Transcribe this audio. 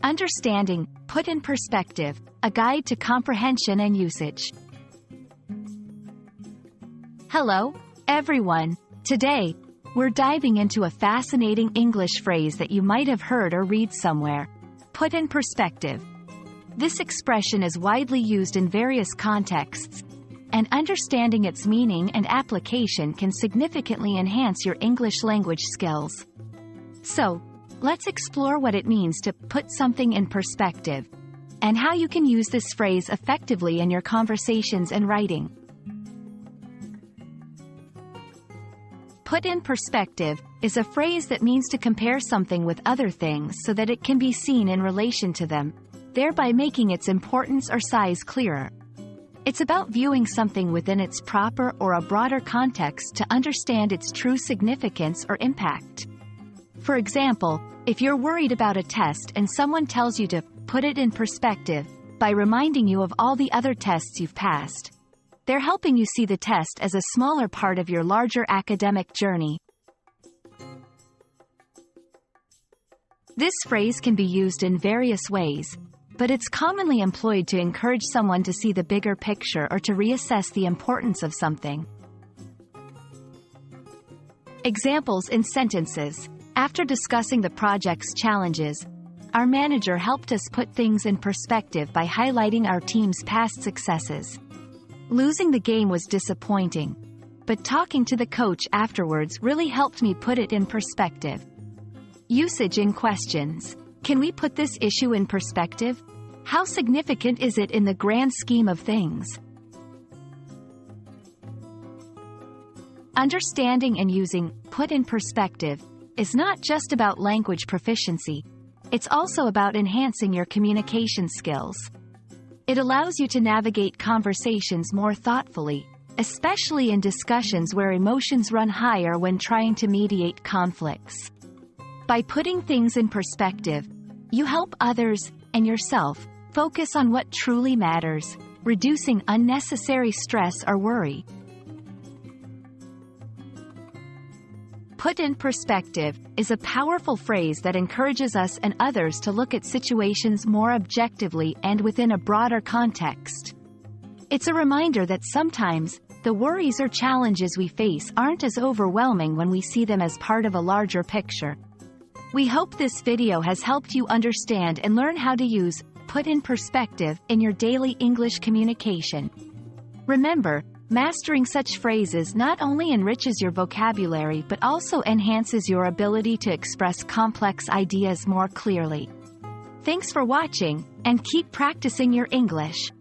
Understanding, put in perspective, a guide to comprehension and usage. Hello, everyone. Today, we're diving into a fascinating English phrase that you might have heard or read somewhere. Put in perspective. This expression is widely used in various contexts, and understanding its meaning and application can significantly enhance your English language skills. So, let's explore what it means to put something in perspective, and how you can use this phrase effectively in your conversations and writing. Put in perspective is a phrase that means to compare something with other things so that it can be seen in relation to them, thereby making its importance or size clearer. It's about viewing something within its proper or a broader context to understand its true significance or impact. For example, if you're worried about a test and someone tells you to put it in perspective by reminding you of all the other tests you've passed, they're helping you see the test as a smaller part of your larger academic journey. This phrase can be used in various ways, but it's commonly employed to encourage someone to see the bigger picture or to reassess the importance of something. Examples in sentences. After discussing the project's challenges, our manager helped us put things in perspective by highlighting our team's past successes. Losing the game was disappointing, but talking to the coach afterwards really helped me put it in perspective. Usage in questions. Can we put this issue in perspective? How significant is it in the grand scheme of things? Understanding and using put in perspective is not just about language proficiency. It's also about enhancing your communication skills. It allows you to navigate conversations more thoughtfully, especially in discussions where emotions run higher when trying to mediate conflicts. By putting things in perspective, you help others, and yourself, focus on what truly matters, reducing unnecessary stress or worry. Put in perspective is a powerful phrase that encourages us and others to look at situations more objectively and within a broader context. It's a reminder that sometimes, the worries or challenges we face aren't as overwhelming when we see them as part of a larger picture. We hope this video has helped you understand and learn how to use put in perspective in your daily English communication. Remember, mastering such phrases not only enriches your vocabulary but also enhances your ability to express complex ideas more clearly. Thanks for watching, and keep practicing your English.